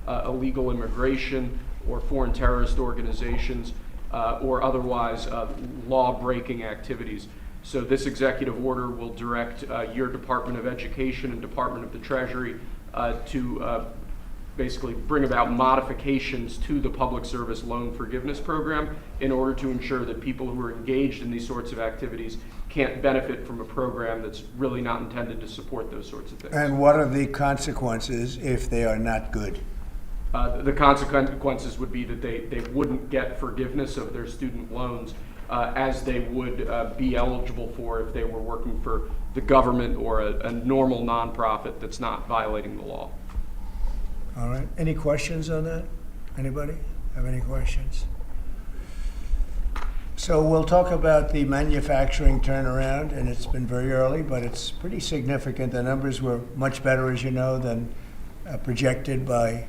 illegal immigration or foreign terrorist organizations or otherwise law-breaking activities. So this executive order will direct your Department of Education and Department of the Treasury to basically bring about modifications to the public service loan forgiveness program in order to ensure that people who are engaged in these sorts of activities can't benefit from a program that's really not intended to support those sorts of things. And what are the consequences if they are not good? The consequences would be that they wouldn't get forgiveness of their student loans as they would be eligible for if they were working for the government or a normal nonprofit that's not violating the law. All right. Any questions on that? Anybody have any questions? So we'll talk about the manufacturing turnaround, and it's been very early, but it's pretty significant. The numbers were much better, as you know, than projected by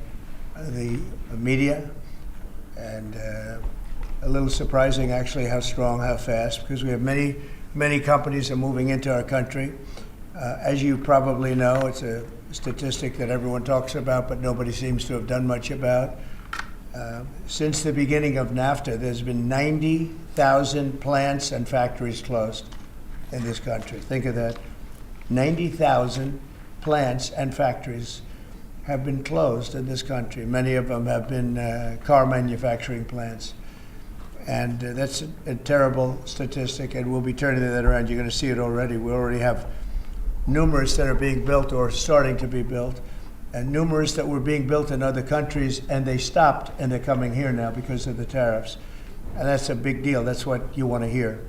the media, and a little surprising actually how strong, how fast, because we have many companies are moving into our country. As you probably know, it's a statistic that everyone talks about, but nobody seems to have done much about. Since the beginning of NAFTA, there's been 90,000 plants and factories closed in this country. Think of that. 90,000 plants and factories have been closed in this country. Many of them have been car manufacturing plants. And that's a terrible statistic, and we'll be turning that around. You're going to see it already. We already have numerous that are being built or starting to be built, and numerous that were being built in other countries, and they stopped, and they're coming here now because of the tariffs. And that's a big deal. That's what you want to hear.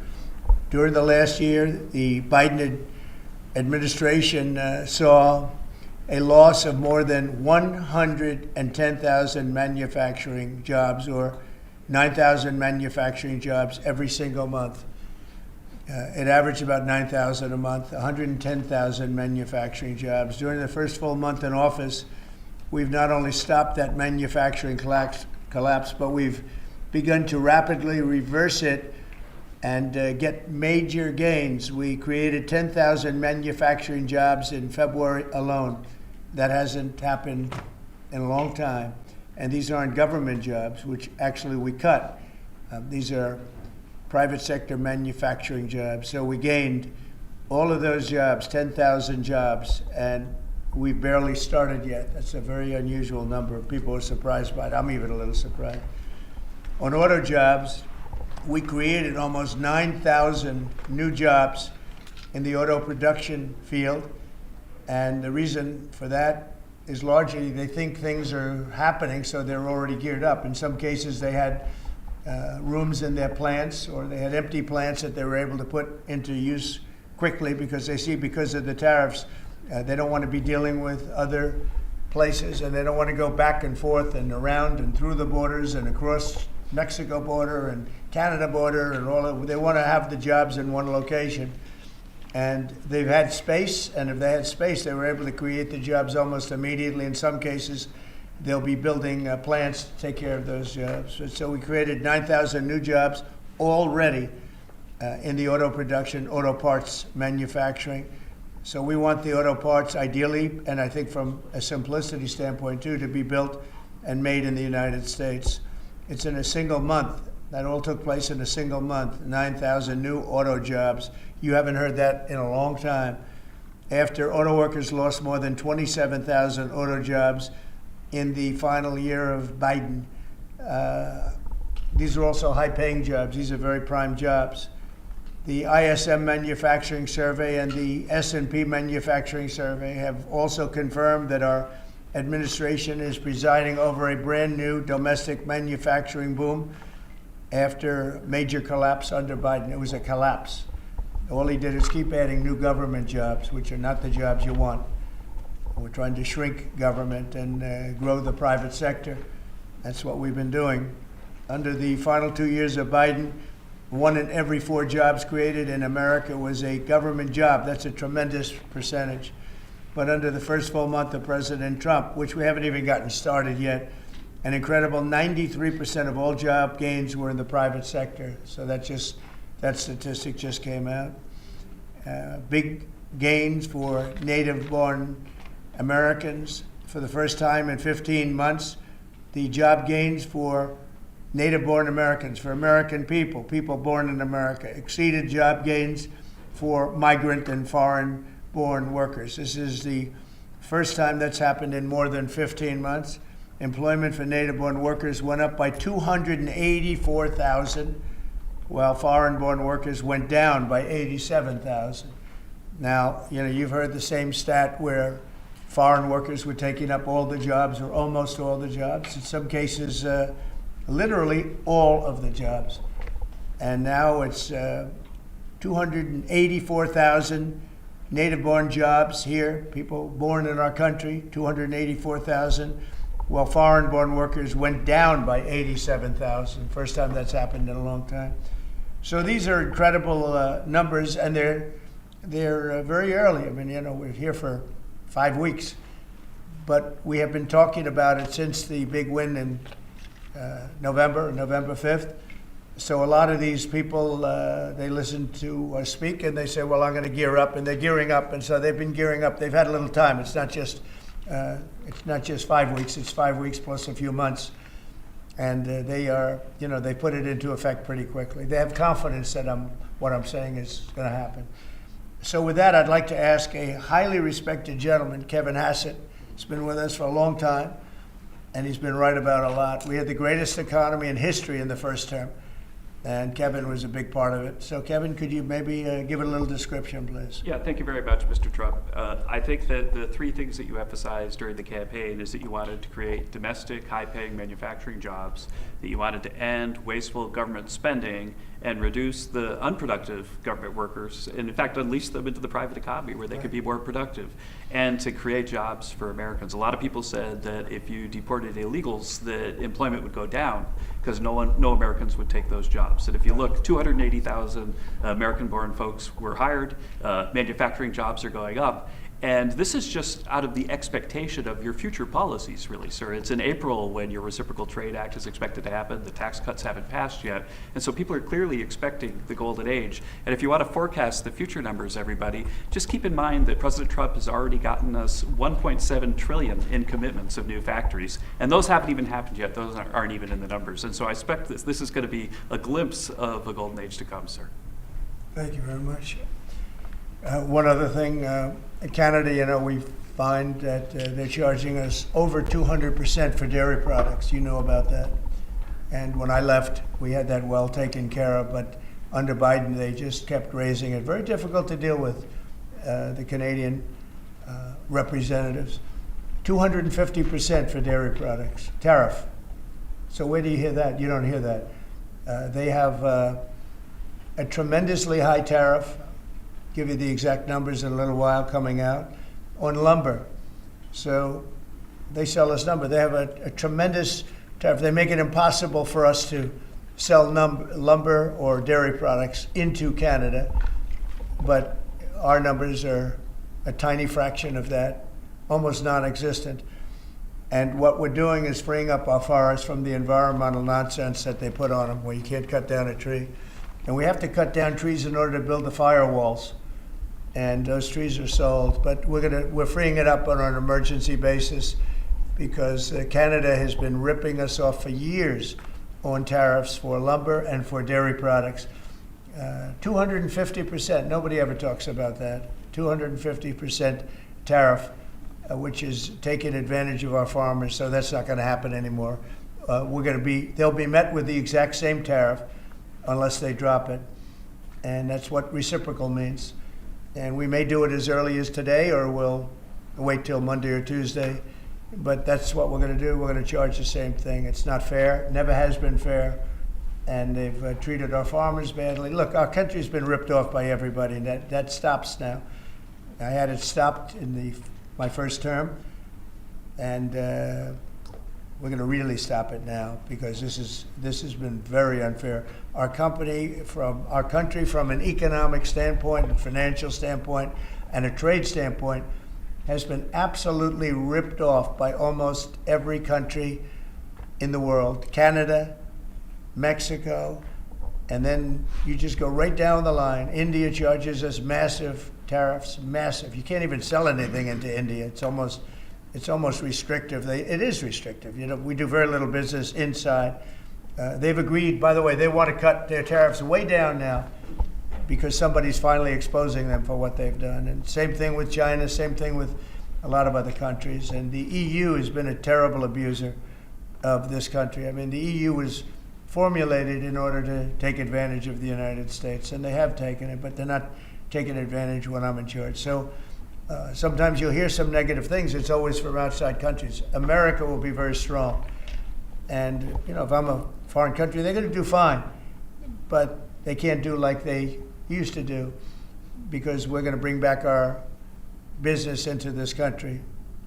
During the last year, the Biden administration saw a loss of more than 110,000 manufacturing jobs, or 9,000 manufacturing jobs every single month. It averaged about 9,000 a month, 110,000 manufacturing jobs. During the first full month in office, we've not only stopped that manufacturing collapse, but we've begun to rapidly reverse it and get major gains. We created 10,000 manufacturing jobs in February alone. That hasn't happened in a long time. And these aren't government jobs, which actually we cut. These are private sector manufacturing jobs. So we gained all of those jobs, 10,000 jobs, and we barely started yet. That's a very unusual number. People are surprised by it. I'm even a little surprised. On auto jobs, we created almost 9,000 new jobs in the auto production field. And the reason for that is largely they think things are happening, so they're already geared up. In some cases, they had rooms in their plants, or they had empty plants that they were able to put into use quickly because they see because of the tariffs, they don't want to be dealing with other places, and they don't want to go back and forth and around and through the borders and across Mexico border and Canada border and all of, they want to have the jobs in one location. And they've had space, and if they had space, they were able to create the jobs almost immediately. In some cases, they'll be building plants to take care of those jobs. So we created 9,000 new jobs already in the auto production, auto parts manufacturing. So we want the auto parts ideally, and I think from a simplicity standpoint too, to be built and made in the United States. It's in a single month. That all took place in a single month, 9,000 new auto jobs. You haven't heard that in a long time. After auto workers lost more than 27,000 auto jobs in the final year of Biden. These are also high-paying jobs. These are very prime jobs. The ISM Manufacturing Survey and the S&P Manufacturing Survey have also confirmed that our administration is presiding over a brand new domestic manufacturing boom after major collapse under Biden. It was a collapse. All he did is keep adding new government jobs, which are not the jobs you want. We're trying to shrink government and grow the private sector. That's what we've been doing. Under the final 2 years of Biden, 1 in every 4 jobs created in America was a government job. That's a tremendous percentage. But under the first full month of President Trump, which we haven't even gotten started yet, an incredible 93% of all job gains were in the private sector. So that statistic just came out. Big gains for native-born Americans, for the first time in 15 months, the job gains for native-born Americans, for American people, people born in America, exceeded job gains for migrant and foreign-born workers. This is the first time that's happened in more than 15 months. Employment for native-born workers went up by 284,000, while foreign-born workers went down by 87,000. Now, you've heard the same stat where foreign workers were taking up all the jobs or almost all the jobs. In some cases, literally all of the jobs. And now it's 284,000 native-born jobs here, people born in our country, 284,000, while foreign-born workers went down by 87,000. First time that's happened in a long time. So these are incredible numbers, and they're very early. I mean, we're here for 5 weeks, but we have been talking about it since the big win in November 5th. So a lot of these people, they listen to us speak and they say, well, I'm going to gear up, and they're gearing up. And so they've been gearing up. They've had a little time. It's not just 5 weeks. It's 5 weeks plus a few months. And they put it into effect pretty quickly. They have confidence that what I'm saying is going to happen. So with that, I'd like to ask a highly respected gentleman, Kevin Hassett. He's been with us for a long time, and he's been right about a lot. We had the greatest economy in history in the first term, and Kevin was a big part of it. So Kevin, could you maybe give it a little description, please? Yeah, thank you very much, Mr. Trump. I think that the three things that you emphasized during the campaign is that you wanted to create domestic, high-paying manufacturing jobs, that you wanted to end wasteful government spending and reduce the unproductive government workers, and in fact unleash them into the private economy where they could be more productive, and to create jobs for Americans. A lot of people said that if you deported illegals, that employment would go down because no Americans would take those jobs. And if you look, 280,000 American-born folks were hired, manufacturing jobs are going up. And this is just out of the expectation of your future policies, really, sir. It's in April when your Reciprocal Trade Act is expected to happen. The tax cuts haven't passed yet. And so people are clearly expecting the golden age. And if you want to forecast the future numbers, everybody, just keep in mind that President Trump has already gotten us $1.7 trillion in commitments of new factories. And those haven't even happened yet. Those aren't even in the numbers. And so I expect this is going to be a glimpse of a golden age to come, sir. Thank you very much. One other thing, in Canada, we find that they're charging us over 200% for dairy products. You know about that. And when I left, we had that well taken care of, but under Biden, they just kept raising it. Very difficult to deal with, the Canadian representatives. 250% for dairy products, tariff. So where do you hear that? You don't hear that. They have a tremendously high tariff. Give you the exact numbers in a little while coming out, on lumber. So they sell us lumber. They have a tremendous tariff. They make it impossible for us to sell lumber or dairy products into Canada, but our numbers are a tiny fraction of that, almost non-existent. And what we're doing is freeing up our forests from the environmental nonsense that they put on them, where you can't cut down a tree. And we have to cut down trees in order to build the firewalls. And those trees are sold, but we're freeing it up on an emergency basis because Canada has been ripping us off for years on tariffs for lumber and for dairy products. 250%, nobody ever talks about that. 250% tariff, which is taking advantage of our farmers, so that's not going to happen anymore. They'll be met with the exact same tariff unless they drop it, and that's what reciprocal means. And we may do it as early as today, or we'll wait till Monday or Tuesday. But that's what we're going to do. We're going to charge the same thing. It's not fair. Never has been fair. And they've treated our farmers badly. Look, our country's been ripped off by everybody, and that stops now. I had it stopped in my first term, and we're going to really stop it now because this has been very unfair. Our country, from an economic standpoint, a financial standpoint, and a trade standpoint, has been absolutely ripped off by almost every country in the world. Canada, Mexico, and then you just go right down the line. India charges us massive tariffs, massive. You can't even sell anything into India. It's almost it's almost restrictive. It is restrictive. You know, we do very little business inside. They've agreed, by the way, they want to cut their tariffs way down now because somebody's finally exposing them for what they've done. And same thing with China, same thing with a lot of other countries. And the EU has been a terrible abuser of this country. I mean, the EU was formulated in order to take advantage of the United States, and they have taken it, but they're not taking advantage when I'm in charge. So sometimes you'll hear some negative things. It's always from outside countries. America will be very strong. And, you know, if I'm a foreign country, they're going to do fine. But they can't do like they used to do because we're going to bring back our business into this country.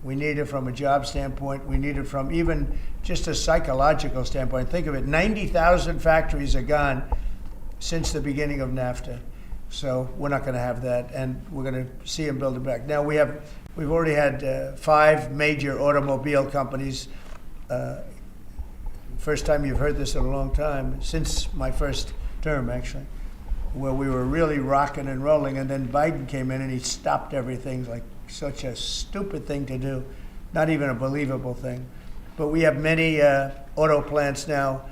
We need it from a job standpoint. We need it from even just a psychological standpoint. Think of it, 90,000 factories are gone since the beginning of NAFTA. So we're not going to have that, and we're going to see them build it back. Now we've already had 5 major automobile companies. First time you've heard this in a long time, since my first term actually, where we were really rocking and rolling, and then Biden came in and he stopped everything. Like such a stupid thing to do, not even a believable thing. But we have many auto plants now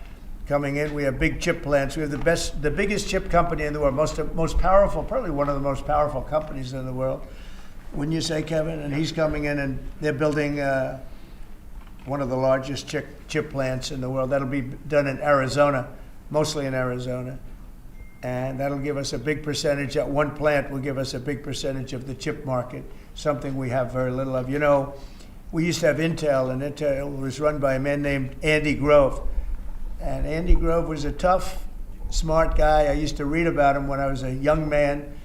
coming in. We have big chip plants. We have the biggest chip company in the world, most powerful, probably one of the most powerful companies in the world. Wouldn't you say, Kevin? And he's coming in and they're building one of the largest chip plants in the world. That'll be done in Arizona, mostly in Arizona. And that'll give us a big percentage. That one plant will give us a big percentage of the chip market, something we have very little of. You know, we used to have Intel, and Intel was run by a man named Andy Grove. And Andy Grove was a tough, smart guy. I used to read about him when I was a young man,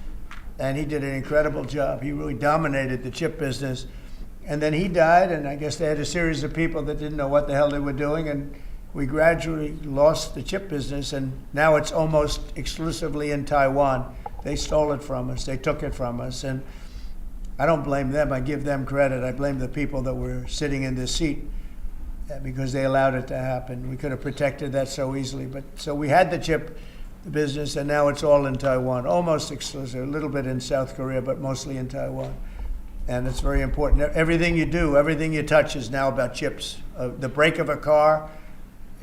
and he did an incredible job. He really dominated the chip business. And then he died, and I guess they had a series of people that didn't know what the hell they were doing, and we gradually lost the chip business, and now it's almost exclusively in Taiwan. They stole it from us. They took it from us, and I don't blame them. I give them credit. I blame the people that were sitting in this seat because they allowed it to happen. We could have protected that so easily. But so we had the chip business, and now it's all in Taiwan, almost exclusive, a little bit in South Korea, but mostly in Taiwan. And it's very important. Everything you do, everything you touch is now about chips. The brake of a car,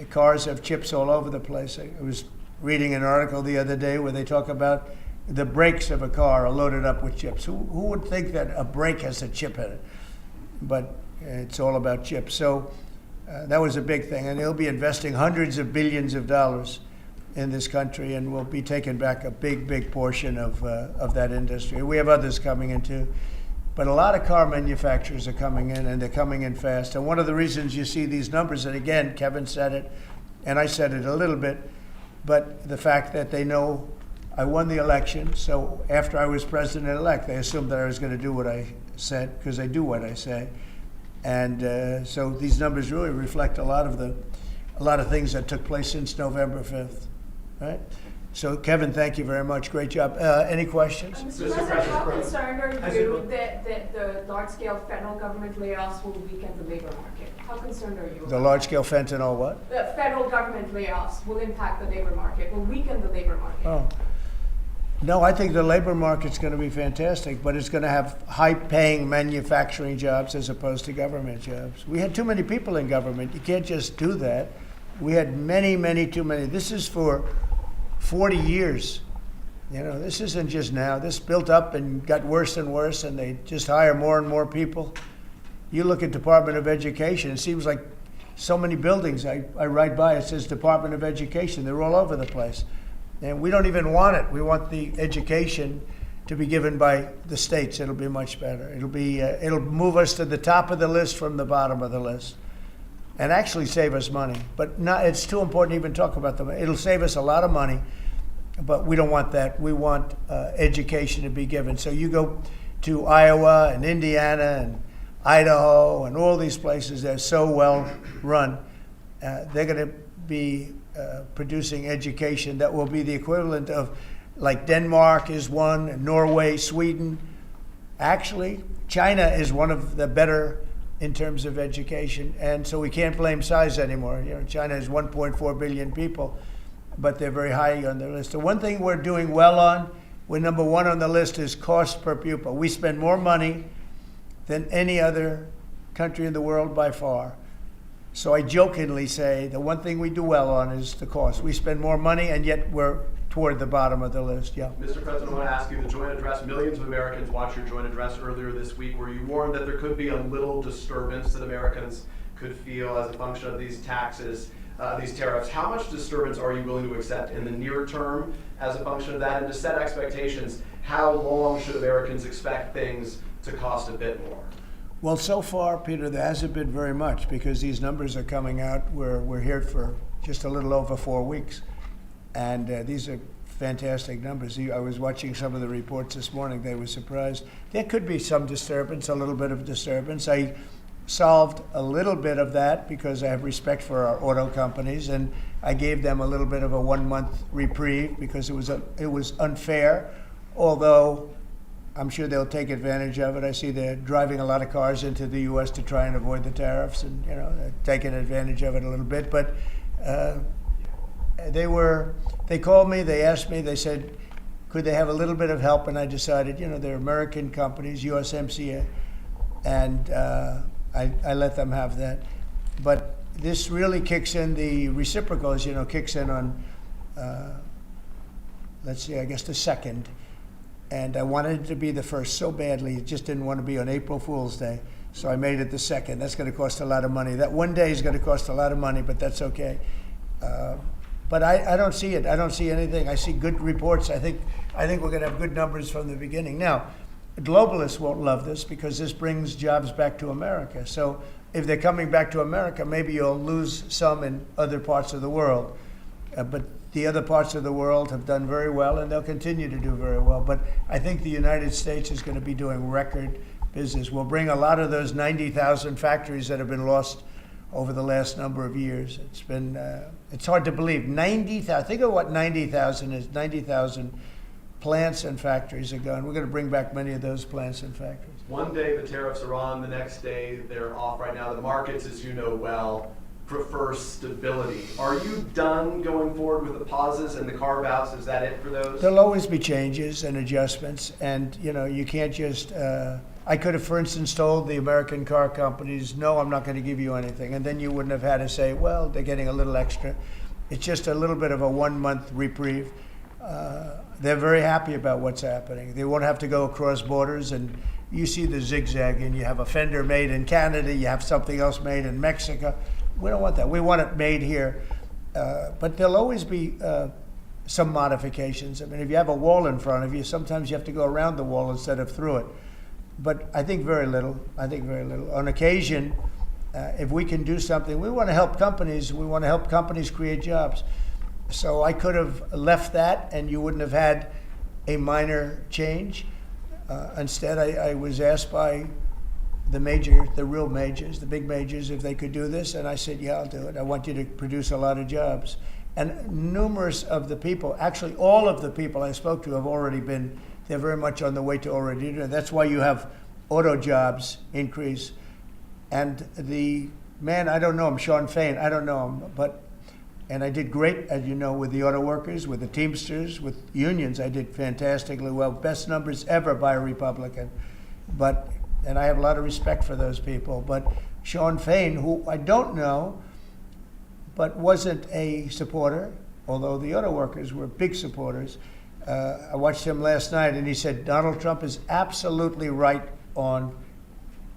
cars have chips all over the place. I was reading an article the other day where they talk about the brakes of a car are loaded up with chips. Who would think that a brake has a chip in it? But it's all about chips. So that was a big thing. And they'll be investing hundreds of billions of dollars in this country, and we'll be taking back a big, big portion of that industry. We have others coming in too. But a lot of car manufacturers are coming in, and they're coming in fast. And one of the reasons you see these numbers, and again, Kevin said it, and I said it a little bit, but the fact that they know I won the election, so after I was president-elect, they assumed that I was going to do what I said, because I do what I say. And so these numbers really reflect a lot of things that took place since November 5th, right? So, Kevin, thank you very much. Great job. Any questions? Mr. President, how concerned are you that the large-scale federal government layoffs will weaken the labor market? How concerned are you? The large-scale fentanyl what? The federal government layoffs will impact the labor market, will weaken the labor market. Oh. No, I think the labor market's going to be fantastic, but it's going to have high-paying manufacturing jobs as opposed to government jobs. We had too many people in government. You can't just do that. We had too many. This is for 40 years. You know, this isn't just now. This built up and got worse and worse, and they just hire more and more people. You look at Department of Education, it seems like so many buildings I ride by, it says Department of Education. They're all over the place. And we don't even want it. We want the education to be given by the states. It'll be much better. It'll move us to the top of the list from the bottom of the list, and actually save us money. But it's too important to even talk about them. It'll save us a lot of money, but we don't want that. We want education to be given. So you go to Iowa and Indiana and Idaho and all these places that are so well run. They're going to be producing education that will be the equivalent of, like Denmark is one, and Norway, Sweden. Actually, China is one of the better in terms of education, and so we can't blame size anymore. You know, China has 1.4 billion people, but they're very high on the list. The one thing we're doing well on, we're number one on the list, is cost per pupil. We spend more money than any other country in the world by far. So I jokingly say the one thing we do well on is the cost. We spend more money, and yet we're toward the bottom of the list. Yeah. Mr. President, I want to ask you, the joint address, millions of Americans watched your joint address earlier this week where you warned that there could be a little disturbance that Americans could feel as a function of these taxes, these tariffs. How much disturbance are you willing to accept in the near term as a function of that? And to set expectations, how long should Americans expect things to cost a bit more? Well, so far, Peter, there hasn't been very much because these numbers are coming out. We're here for just a little over 4 weeks. And these are fantastic numbers. I was watching some of the reports this morning. They were surprised. There could be some disturbance, a little bit of disturbance. I solved a little bit of that because I have respect for our auto companies, and I gave them a little bit of a 1-month reprieve because it was unfair, although I'm sure they'll take advantage of it. I see they're driving a lot of cars into the U.S. to try and avoid the tariffs, and they're taking advantage of it a little bit. But they called me, they asked me, they said, could they have a little bit of help? And I decided, they're American companies, USMCA, and I let them have that. But this really kicks in the reciprocals, kicks in on, let's see, I guess the 2nd. And I wanted it to be the 1st so badly. It just didn't want to be on April Fool's Day. So I made it the 2nd. That's going to cost a lot of money. That one day is going to cost a lot of money, but that's okay. But I don't see it. I don't see anything. I see good reports. I think we're going to have good numbers from the beginning. Now, globalists won't love this because this brings jobs back to America. So if they're coming back to America, maybe you'll lose some in other parts of the world. But the other parts of the world have done very well, and they'll continue to do very well. But I think the United States is going to be doing record business. We'll bring a lot of those 90,000 factories that have been lost over the last number of years. It's been, it's hard to believe. 90,000, think of what 90,000 is. 90,000 plants and factories are gone. We're going to bring back many of those plants and factories. One day the tariffs are on, the next day they're off. Right now the markets, as you know well, prefer stability. Are you done going forward with the pauses and the carve-outs? Is that it for those? There'll always be changes and adjustments, and you can't just. I could have, for instance, told the American car companies, no, I'm not going to give you anything, and then you wouldn't have had to say, well, they're getting a little extra. It's just a little bit of a 1-month reprieve. They're very happy about what's happening. They won't have to go across borders, and you see the zigzag, and you have a fender made in Canada, you have something else made in Mexico. We don't want that. We want it made here. But there'll always be some modifications. I mean, if you have a wall in front of you, sometimes you have to go around the wall instead of through it. But I think very little. On occasion, if we can do something, we want to help companies. We want to help companies create jobs. So I could have left that, and you wouldn't have had a minor change. Instead, I was asked by the real majors, the big majors, if they could do this, and I said, yeah, I'll do it. I want you to produce a lot of jobs. And numerous of the people, actually all of the people I spoke to have already been, they're very much on the way to already doing it. That's why you have auto jobs increase. And the man, I don't know him, Sean Fain, I don't know him, and I did great, as you know, with the auto workers, with the Teamsters, with unions, I did fantastically well. Best numbers ever by a Republican. And I have a lot of respect for those people. But Sean Fain, who I don't know, but wasn't a supporter, although the auto workers were big supporters. I watched him last night, and he said Donald Trump is absolutely right on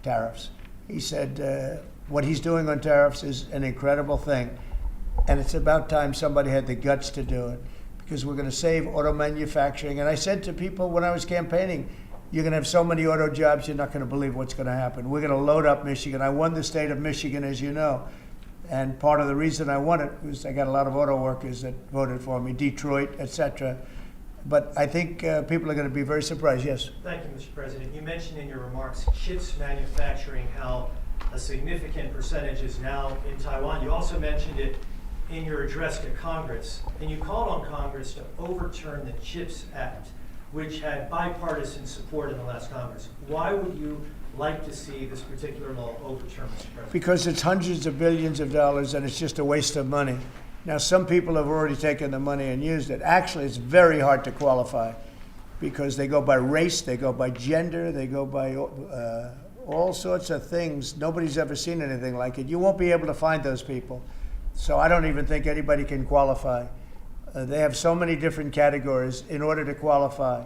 tariffs. He said what he's doing on tariffs is an incredible thing, and it's about time somebody had the guts to do it, because we're going to save auto manufacturing. And I said to people when I was campaigning, you're going to have so many auto jobs, you're not going to believe what's going to happen. We're going to load up Michigan. I won the state of Michigan, as you know. And part of the reason I won it was I got a lot of auto workers that voted for me, Detroit, etc. But I think people are going to be very surprised. Yes? Thank you, Mr. President. You mentioned in your remarks chips manufacturing, how a significant percentage is now in Taiwan. You also mentioned it in your address to Congress. And you called on Congress to overturn the CHIPS Act, which had bipartisan support in the last Congress. Why would you like to see this particular law overturned, Mr. President? Because it's hundreds of billions of dollars, and it's just a waste of money. Now, some people have already taken the money and used it. Actually, it's very hard to qualify because they go by race, they go by gender, they go by all sorts of things. Nobody's ever seen anything like it. You won't be able to find those people. So I don't even think anybody can qualify. They have so many different categories in order to qualify.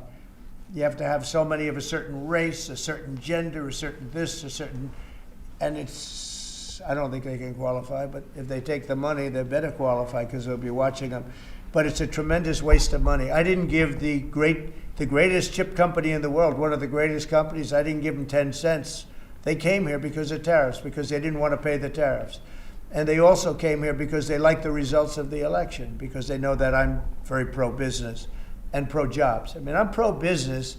You have to have so many of a certain race, a certain gender, a certain this, a certain, and I don't think they can qualify, but if they take the money, they better qualify because they'll be watching them. But it's a tremendous waste of money. I didn't give the greatest chip company in the world, one of the greatest companies, I didn't give them 10 cents. They came here because of tariffs, because they didn't want to pay the tariffs. And they also came here because they like the results of the election, because they know that I'm very pro-business and pro-jobs. I mean, I'm pro-business,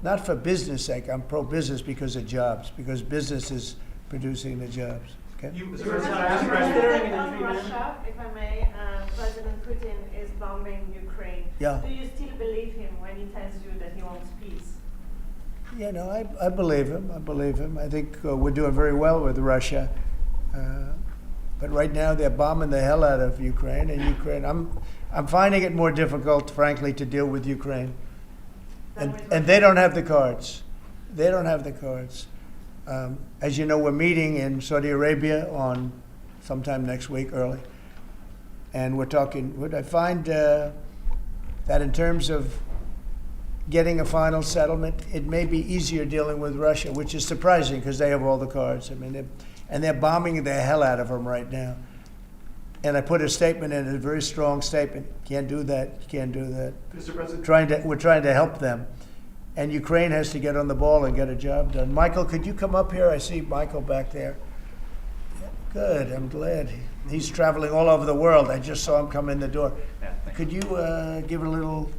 not for business sake. I'm pro-business because of jobs, because business is producing the jobs. Okay? President on Russia, if I may, President Putin is bombing Ukraine. Yeah. Do you still believe him when he tells you that he wants peace? You know, I believe him. I believe him. I think we're doing very well with Russia. But right now they're bombing the hell out of Ukraine, and Ukraine. I'm finding it more difficult, frankly, to deal with Ukraine. And they don't have the cards. They don't have the cards. As you know, we're meeting in Saudi Arabia on sometime next week, early. And we're talking, I find that in terms of getting a final settlement, it may be easier dealing with Russia, which is surprising because they have all the cards. I mean, they're bombing the hell out of them right now. And I put a statement in, a very strong statement. Can't do that. You can't do that. Mr. President. We're trying to help them. And Ukraine has to get on the ball and get a job done. Michael, could you come up here? I see Michael back there. Good, I'm glad. He's traveling all over the world. I just saw him come in the door. Could you give a little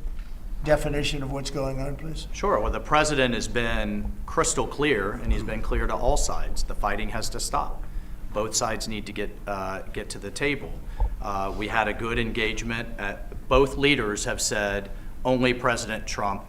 definition of what's going on, please? Sure. Well, the president has been crystal clear, and he's been clear to all sides. The fighting has to stop. Both sides need to get to the table. We had a good engagement. Both leaders have said only President Trump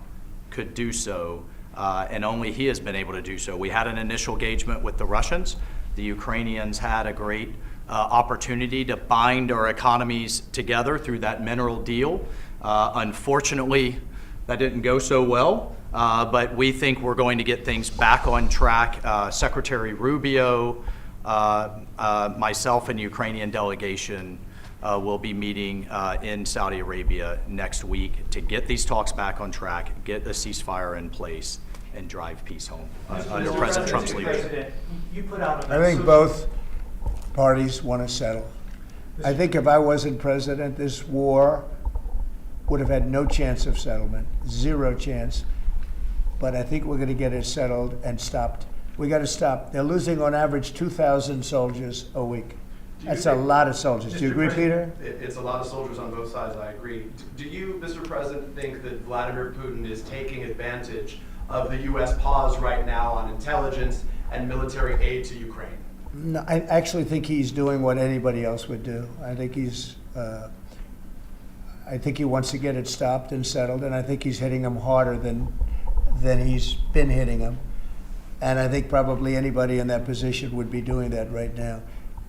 could do so, and only he has been able to do so. We had an initial engagement with the Russians. The Ukrainians had a great opportunity to bind our economies together through that mineral deal. Unfortunately, that didn't go so well, but we think we're going to get things back on track. Secretary Rubio, myself and the Ukrainian delegation will be meeting in Saudi Arabia next week to get these talks back on track, get a ceasefire in place, and drive peace home under President Trump's leadership. You put out I think both parties want to settle. I think if I wasn't president, this war would have had no chance of settlement, zero chance. But I think we're going to get it settled and stopped. We got to stop. They're losing on average 2,000 soldiers a week. That's a lot of soldiers. Do you agree, Peter? It's a lot of soldiers on both sides, I agree. Do you, Mr. President, think that Vladimir Putin is taking advantage of the U.S. pause right now on intelligence and military aid to Ukraine? No, I actually think he's doing what anybody else would do. I think I think he wants to get it stopped and settled, and I think he's hitting them harder than he's been hitting them. And I think probably anybody in that position would be doing that right now.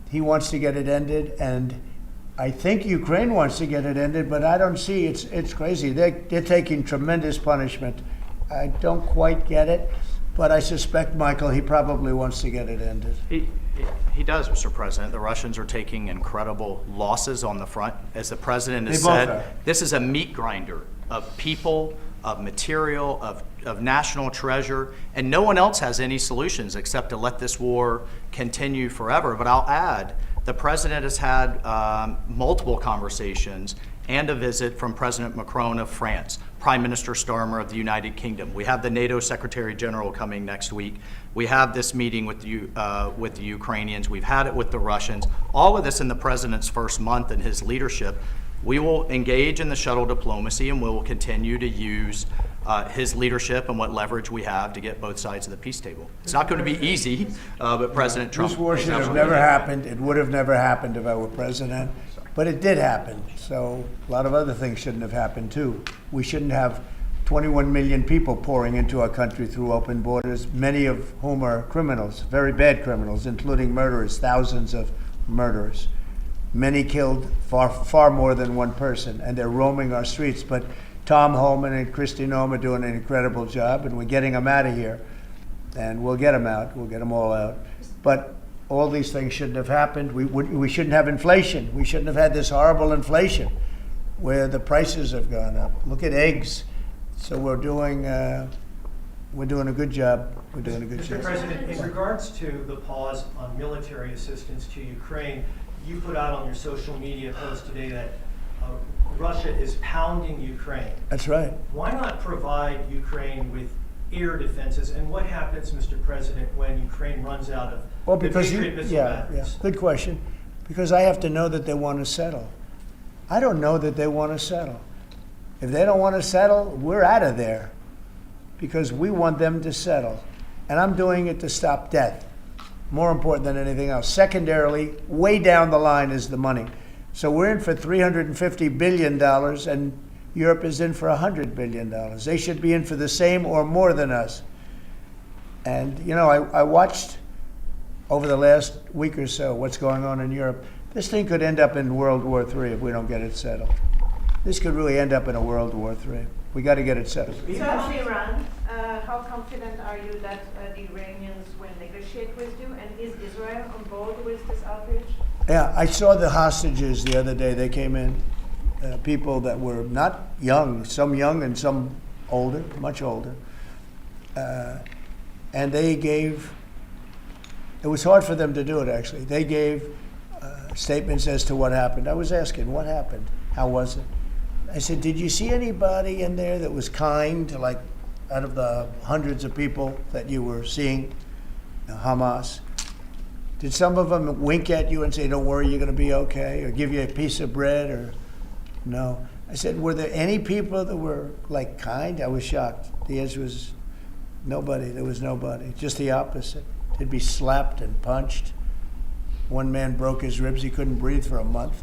He wants to get it ended, and I think Ukraine wants to get it ended, but I don't see, it's crazy. They're taking tremendous punishment. I don't quite get it, but I suspect, Michael, he probably wants to get it ended. He does, Mr. President. The Russians are taking incredible losses on the front. As the president has They both said, are. this is a meat grinder of people, of material, of national treasure, and no one else has any solutions except to let this war continue forever. But I'll add, the president has had multiple conversations and a visit from President Macron of France, Prime Minister Starmer of the United Kingdom. We have the NATO Secretary General coming next week. We have this meeting with the Ukrainians. We've had it with the Russians. All of this in the president's first month in his leadership. We will engage in the shuttle diplomacy, and we will continue to use his leadership and what leverage we have to get both sides of the peace table. It's not going to be easy, but President Trump... This war should have never happened. It would have never happened if I were president. But it did happen. So a lot of other things shouldn't have happened, too. We shouldn't have 21 million people pouring into our country through open borders, many of whom are criminals, very bad criminals, including murderers, thousands of murderers. Many killed, far more than one person, and they're roaming our streets. But Tom Homan and Kristi Noem are doing an incredible job, and we're getting them out of here. and we'll get them out. We'll get them all out. But all these things shouldn't have happened. We shouldn't have inflation. We shouldn't have had this horrible inflation where the prices have gone up. Look at eggs. So we're doing a good job. We're doing a good Mr. job. President, in regards to the pause on military assistance to Ukraine, you put out on your social media post today that Russia is pounding Ukraine. That's right. Why not provide Ukraine with air defenses? And what happens, Mr. President, when Ukraine runs out of Well, the because Patriot missile yeah, batteries? good question. Because I have to know that they want to settle. I don't know that they want to settle. If they don't want to settle, we're out of there because we want them to settle. And I'm doing it to stop death, more important than anything else. Secondarily, way down the line is the money. So we're in for $350 billion, and Europe is in for $100 billion. They should be in for the same or more than us. And, you know, I watched over the last week or so what's going on in Europe. This thing could end up in World War III if we don't get it settled. This could really end up in a World War III. We got to get it settled. So on Iran, how confident are you that the Iranians will negotiate with you? And is Israel on board with this outrage? Yeah, I saw the hostages the other day. They came in, people that were not young, some young and some older, much older. And they gave, it was hard for them to do it actually. They gave statements as to what happened. I was asking, what happened? How was it? I said, did you see anybody in there that was kind, like out of the hundreds of people that you were seeing, Hamas? Did some of them wink at you and say, don't worry, you're going to be okay, or give you a piece of bread, or no? I said, were there any people that were like kind? I was shocked. The answer was nobody. There was nobody. Just the opposite. They'd be slapped and punched. One man broke his ribs. He couldn't breathe for a month.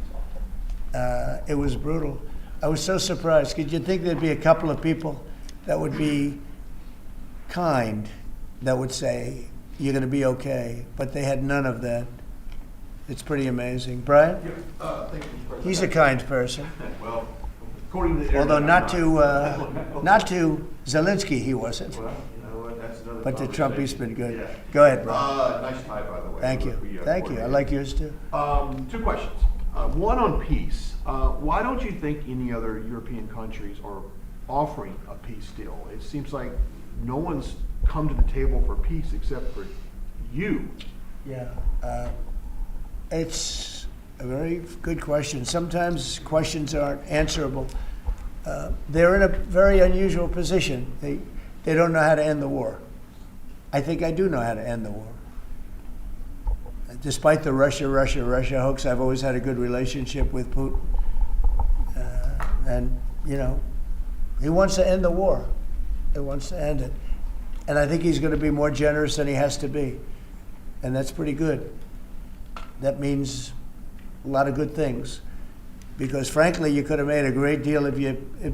It was brutal. I was so surprised. Could you think there'd be a couple of people that would be kind, that would say, you're going to be okay, but they had none of that. It's pretty amazing. Brian? Thank you, Mr. President. He's a kind person. Well, according to Although everyone, not to Zelensky, he wasn't. Well, you know what, that's another But to Trump, he's conversation. been good. Yeah. Go ahead, Brian. Nice tie, by the way. Thank you. Thank you. I like yours too. Two questions. One on peace. Why don't you think any other European countries are offering a peace deal? It seems like no one's come to the table for peace except for you. Yeah. It's a very good question. Sometimes questions aren't answerable. They're in a very unusual position. They don't know how to end the war. I think I do know how to end the war. Despite the Russia hoax, I've always had a good relationship with Putin. And, you know, he wants to end the war. He wants to end it. And I think he's going to be more generous than he has to be. And that's pretty good. That means a lot of good things. Because frankly, you could have made a great deal if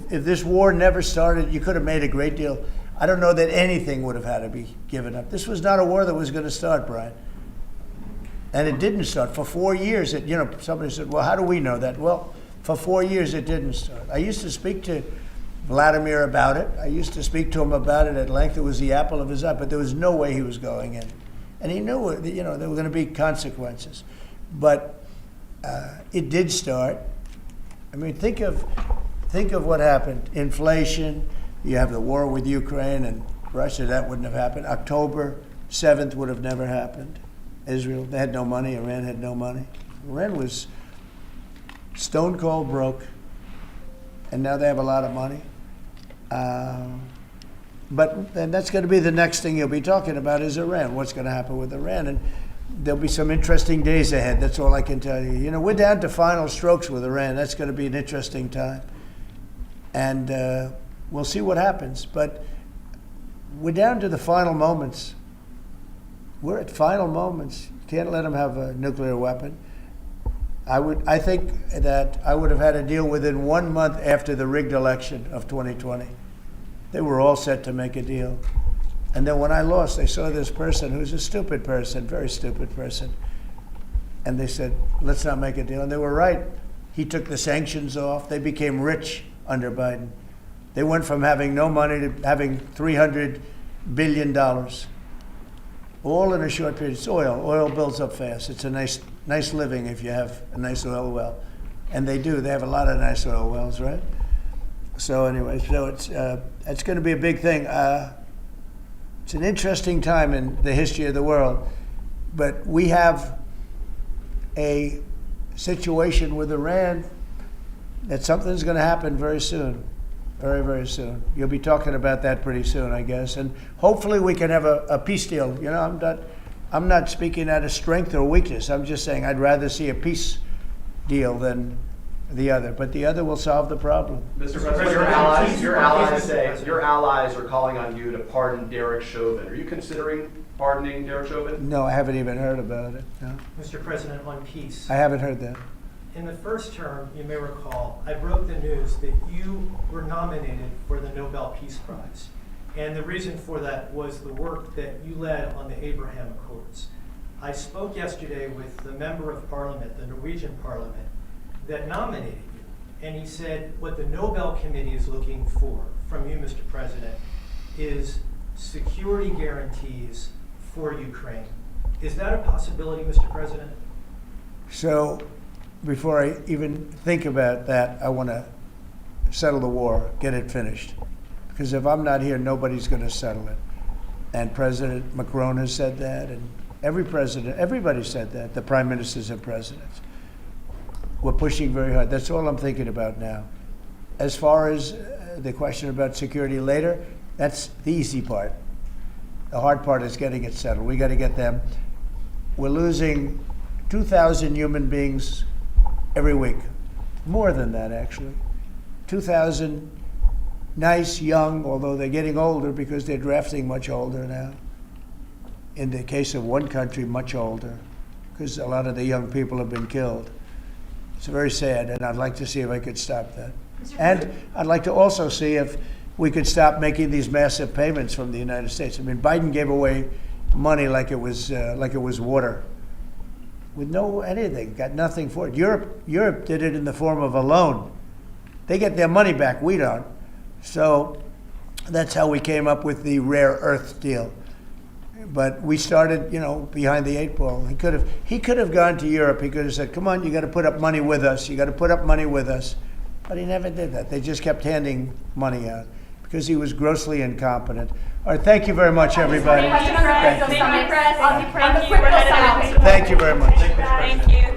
this war never started, you could have made a great deal. I don't know that anything would have had to be given up. This was not a war that was going to start, Brian. And it didn't start. For 4 years, somebody said, well, how do we know that? Well, for 4 years, it didn't start. I used to speak to Vladimir about it. I used to speak to him about it at length. It was the apple of his eye, but there was no way he was going in. And he knew, there were going to be consequences. But it did start. I mean, think of what happened. Inflation, you have the war with Ukraine and Russia, that wouldn't have happened. October 7th would have never happened. Israel, they had no money. Iran had no money. Iran was stone cold broke, and now they have a lot of money. But then that's going to be the next thing you'll be talking about is Iran. What's going to happen with Iran? And there'll be some interesting days ahead. That's all I can tell you. You know, we're down to final strokes with Iran. That's going to be an interesting time. And we'll see what happens. But we're down to the final moments. We're at final moments. You can't let them have a nuclear weapon. I think that I would have had a deal within 1 month after the rigged election of 2020. They were all set to make a deal. And then when I lost, they saw this person who's a stupid person, very stupid person. And they said, let's not make a deal. And they were right. He took the sanctions off. They became rich under Biden. They went from having no money to having $300 billion. all in a short period. It's oil. Oil builds up fast. It's a nice living if you have a nice oil well. And they do. They have a lot of nice oil wells, right? So anyway, it's going to be a big thing. It's an interesting time in the history of the world. But we have a situation with Iran that something's going to happen very soon. Very, very soon. You'll be talking about that pretty soon, I guess. And hopefully we can have a peace deal. You know, I'm not speaking out of strength or weakness. I'm just saying I'd rather see a peace deal than the other. But the other will solve the problem. Mr. President, your allies are calling on you to pardon Derek Chauvin. Are you considering pardoning Derek Chauvin? No, I haven't even heard about it. No. Mr. President, on peace. I haven't heard that. In the first term, you may recall, I broke the news that you were nominated for the Nobel Peace Prize. And the reason for that was the work that you led on the Abraham Accords. I spoke yesterday with the member of parliament, the Norwegian parliament, that nominated you. And he said what the Nobel Committee is looking for from you, Mr. President, is security guarantees for Ukraine. Is that a possibility, Mr. President? So before I even think about that, I want to settle the war, get it finished. Because if I'm not here, nobody's going to settle it. And President Macron has said that, and everybody said that, the prime ministers and presidents. We're pushing very hard. That's all I'm thinking about now. As far as the question about security later, that's the easy part. The hard part is getting it settled. We got to get them. We're losing 2,000 human beings every week. More than that, actually. 2,000 nice, young, although they're getting older because they're drafting much older now. In the case of one country, much older, because a lot of the young people have been killed. It's very sad, and I'd like to see if I could stop that. And I'd like to also see if we could stop making these massive payments from the United States. I mean, Biden gave away money like it was water, with no anything, got nothing for it. Europe did it in the form of a loan. They get their money back, we don't. So that's how we came up with the rare earth deal. But we started, behind the eight ball. He could have gone to Europe. He could have said, "Come on, you got to put up money with us. You got to put up money with us." But he never did that. They just kept handing money out because he was grossly incompetent. All right, thank you very much, everybody. Question on the crypto Thank you. summit. On the Thank you. crypto We're headed summit. out. Thank you very much. Thank you.